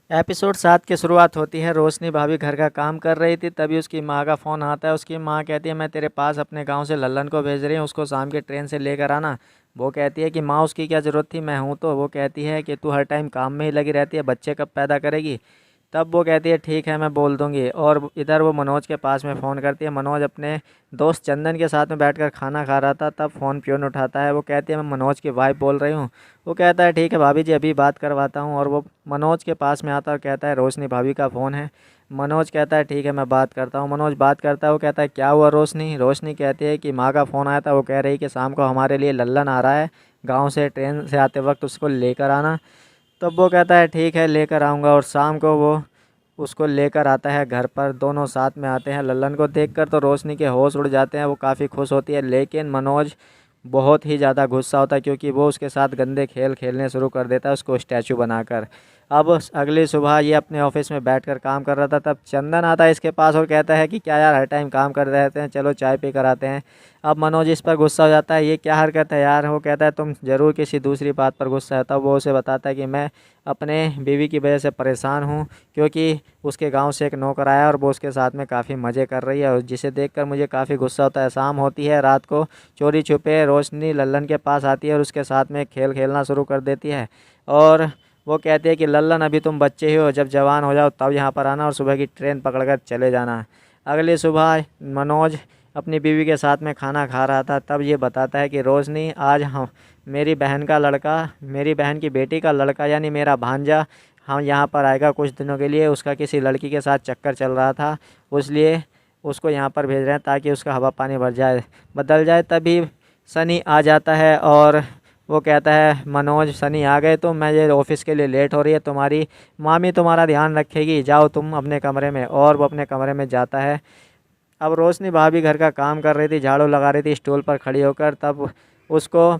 Episode 7 की शुरुआत होती है। रोशनी भाभी घर का काम कर रही थी, तभी उसकी माँ का फ़ोन आता है। उसकी माँ कहती है, मैं तेरे पास अपने गांव से लल्लन को भेज रही हूँ, उसको शाम की ट्रेन से लेकर आना। वो कहती है कि माँ उसकी क्या ज़रूरत थी, मैं हूँ तो। वो कहती है कि तू हर टाइम काम में ही लगी रहती है, बच्चे कब पैदा करेगी। तब वो कहती है ठीक है मैं बोल दूँगी। और इधर वो मनोज के पास में फ़ोन करती है। मनोज अपने दोस्त चंदन के साथ में बैठकर खाना खा रहा था, तब फ़ोन प्यून उठाता है। वो कहती है मैं मनोज की वाइफ़ बोल रही हूँ। वो कहता है ठीक है भाभी जी, अभी बात करवाता हूँ। और वो मनोज के पास में आता है और कहता है रोशनी भाभी का फ़ोन है। मनोज कहता है ठीक है मैं बात करता हूँ। मनोज बात करता है। वो कहता है क्या हुआ रोशनी। रोशनी कहती है कि माँ का फ़ोन आया था, वो कह रही कि शाम को हमारे लिए लल्लन आ रहा है, गाँव से ट्रेन से आते वक्त उसको लेकर आना। तब वो कहता है ठीक है लेकर आऊँगा। और शाम को वो उसको लेकर आता है घर पर। दोनों साथ में आते हैं। लल्लन को देखकर तो रोशनी के होश उड़ जाते हैं, वो काफ़ी खुश होती है। लेकिन मनोज बहुत ही ज़्यादा गुस्सा होता है, क्योंकि वो उसके साथ गंदे खेल खेलने शुरू कर देता है, उसको स्टैचू बनाकर। अब अगली सुबह ये अपने ऑफिस में बैठकर काम कर रहा था, तब चंदन आता है इसके पास और कहता है कि क्या यार हर टाइम काम कर रहते हैं, चलो चाय पी कर आते हैं। अब मनोज इस पर गुस्सा हो जाता है, ये क्या हरकत है यार। वो कहता है तुम ज़रूर किसी दूसरी बात पर गुस्सा है। तब वो उसे बताता है कि मैं अपने बीवी की वजह से परेशान हूँ, क्योंकि उसके गांव से एक नौकर आया और वो उसके साथ में काफ़ी मज़े कर रही है, और जिसे देखकर मुझे काफ़ी गुस्सा होता है। शाम होती है, रात को चोरी छुपे रोशनी लल्लन के पास आती है और उसके साथ में खेल खेलना शुरू कर देती है। और वो कहती है कि लल्लन अभी तुम बच्चे ही हो, जब जवान हो जाओ तब यहाँ पर आना और सुबह की ट्रेन पकड़कर चले जाना। अगली सुबह मनोज अपनी बीवी के साथ में खाना खा रहा था, तब ये बताता है कि रोशनी आज हम मेरी बहन का लड़का, मेरी बहन की बेटी का लड़का यानी मेरा भांजा हम यहाँ पर आएगा कुछ दिनों के लिए। उसका किसी लड़की के साथ चक्कर चल रहा था, इसलिए उसको यहाँ पर भेज रहे हैं ताकि उसका हवा पानी बदल जाए। तभी सनी आ जाता है और वो कहता है मनोज सनी आ गए तो मैं ये ऑफिस के लिए लेट हो रही है, तुम्हारी मामी तुम्हारा ध्यान रखेगी, जाओ तुम अपने कमरे में। और वो अपने कमरे में जाता है। अब रोशनी भाभी घर का काम कर रही थी, झाड़ू लगा रही थी स्टूल पर खड़ी होकर। तब उसको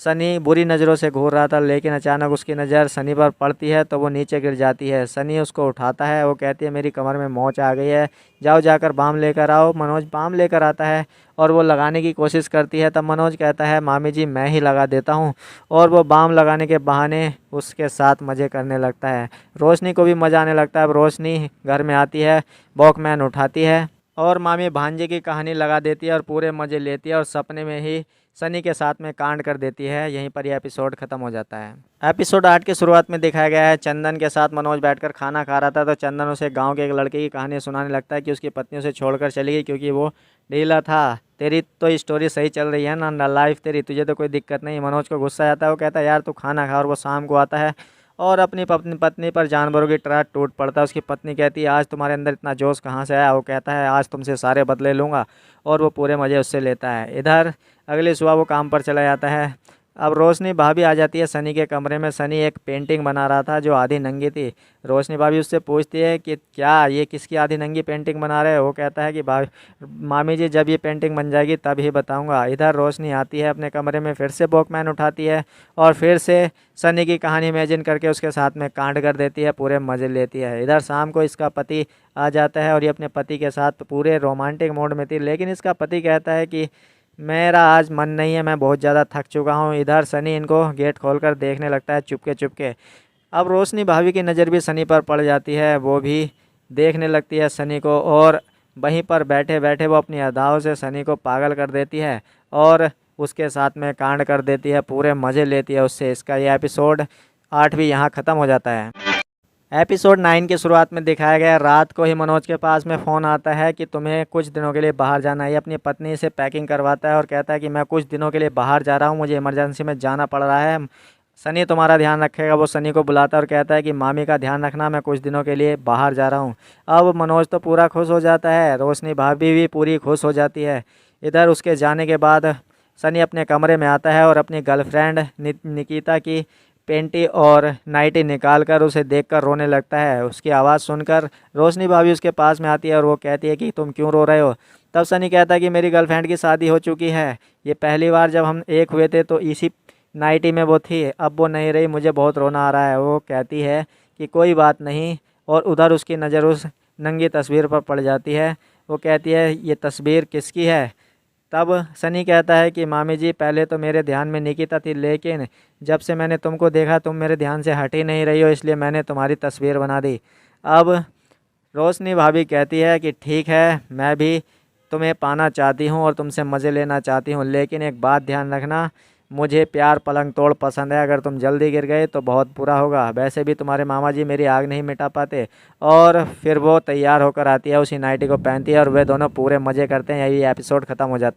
सनी बुरी नज़रों से घूर रहा था, लेकिन अचानक उसकी नज़र सनी पर पड़ती है तो वो नीचे गिर जाती है। सनी उसको उठाता है। वो कहती है मेरी कमर में मोच आ गई है, जाओ जाकर बाम लेकर आओ। मनोज बाम लेकर आता है और वो लगाने की कोशिश करती है। तब मनोज कहता है मामी जी मैं ही लगा देता हूँ। और वो बाम लगाने के बहाने उसके साथ मज़े करने लगता है। रोशनी को भी मज़ा आने लगता है। अब रोशनी घर में आती है, वॉकमैन उठाती है और मामी भांजे की कहानी लगा देती है और पूरे मज़े लेती है और सपने में ही सनी के साथ में कांड कर देती है। यहीं पर यह एपिसोड ख़त्म हो जाता है। एपिसोड 8 की शुरुआत में दिखाया गया है, चंदन के साथ मनोज बैठकर खाना खा रहा था, तो चंदन उसे गांव के एक लड़के की कहानी सुनाने लगता है कि उसकी पत्नी उसे छोड़कर चली गई क्योंकि वो ढीला था। तेरी तो स्टोरी सही चल रही है ना लाइफ तेरी, तुझे तो कोई दिक्कत नहीं। मनोज को गुस्सा आता है। वो कहता है यार तू खाना खा। और वो शाम को आता है और अपनी पत्नी पर जानवरों की तरह टूट पड़ता है। उसकी पत्नी कहती है आज तुम्हारे अंदर इतना जोश कहाँ से आया। वो कहता है आज तुमसे सारे बदले लूँगा। और वो पूरे मज़े उससे लेता है। इधर अगली सुबह वो काम पर चला जाता है। अब रोशनी भाभी आ जाती है सनी के कमरे में। सनी एक पेंटिंग बना रहा था जो आधी नंगी थी। रोशनी भाभी उससे पूछती है कि क्या ये किसकी आधी नंगी पेंटिंग बना रहे हो। वो कहता है कि भाभी मामी जी जब ये पेंटिंग बन जाएगी तब ही बताऊंगा। इधर रोशनी आती है अपने कमरे में, फिर से वॉकमैन उठाती है और फिर से सनी की कहानी इमेजिन करके उसके साथ में कांड कर देती है, पूरे मज़े लेती है। इधर शाम को इसका पति आ जाता है और ये अपने पति के साथ पूरे रोमांटिक मोड में थी, लेकिन इसका पति कहता है कि मेरा आज मन नहीं है, मैं बहुत ज़्यादा थक चुका हूँ। इधर सनी इनको गेट खोलकर देखने लगता है चुपके चुपके। अब रोशनी भाभी की नज़र भी सनी पर पड़ जाती है, वो भी देखने लगती है सनी को और वहीं पर बैठे बैठे वो अपनी अदाओं से सनी को पागल कर देती है और उसके साथ में कांड कर देती है, पूरे मज़े लेती है उससे। इसका ये एपिसोड 8 भी यहाँ ख़त्म हो जाता है। एपिसोड 9 की शुरुआत में दिखाया गया, रात को ही मनोज के पास में फ़ोन आता है कि तुम्हें कुछ दिनों के लिए बाहर जाना है। ये अपनी पत्नी से पैकिंग करवाता है और कहता है कि मैं कुछ दिनों के लिए बाहर जा रहा हूँ, मुझे इमरजेंसी में जाना पड़ रहा है, सनी तुम्हारा ध्यान रखेगा। वो सनी को बुलाता है और कहता है कि मामी का ध्यान रखना, मैं कुछ दिनों के लिए बाहर जा रहा हूँ। अब मनोज तो पूरा खुश हो जाता है, रोशनी भाभी भी पूरी खुश हो जाती है। इधर उसके जाने के बाद सनी अपने कमरे में आता है और अपनी गर्लफ्रेंड निकिता की पेंटी और नाइटी निकाल कर उसे देखकर रोने लगता है। उसकी आवाज़ सुनकर रोशनी भाभी उसके पास में आती है और वो कहती है कि तुम क्यों रो रहे हो। तब सनी कहता है कि मेरी गर्लफ्रेंड की शादी हो चुकी है, ये पहली बार जब हम एक हुए थे तो इसी नाइटी में वो थी, अब वो नहीं रही, मुझे बहुत रोना आ रहा है। वो कहती है कि कोई बात नहीं। और उधर उसकी नज़र उस नंगी तस्वीर पर पड़ जाती है। वो कहती है ये तस्वीर किसकी है। तब सनी कहता है कि मामी जी पहले तो मेरे ध्यान में निकिता थी, लेकिन जब से मैंने तुमको देखा तुम मेरे ध्यान से हट ही नहीं रही हो, इसलिए मैंने तुम्हारी तस्वीर बना दी। अब रोशनी भाभी कहती है कि ठीक है, मैं भी तुम्हें पाना चाहती हूँ और तुमसे मज़े लेना चाहती हूँ, लेकिन एक बात ध्यान रखना, मुझे प्यार पलंग तोड़ पसंद है। अगर तुम जल्दी गिर गए तो बहुत बुरा होगा। वैसे भी तुम्हारे मामा जी मेरी आग नहीं मिटा पाते। और फिर वो तैयार होकर आती है, उसी नाइटी को पहनती है और वे दोनों पूरे मज़े करते हैं। यही एपिसोड ख़त्म हो जाता है।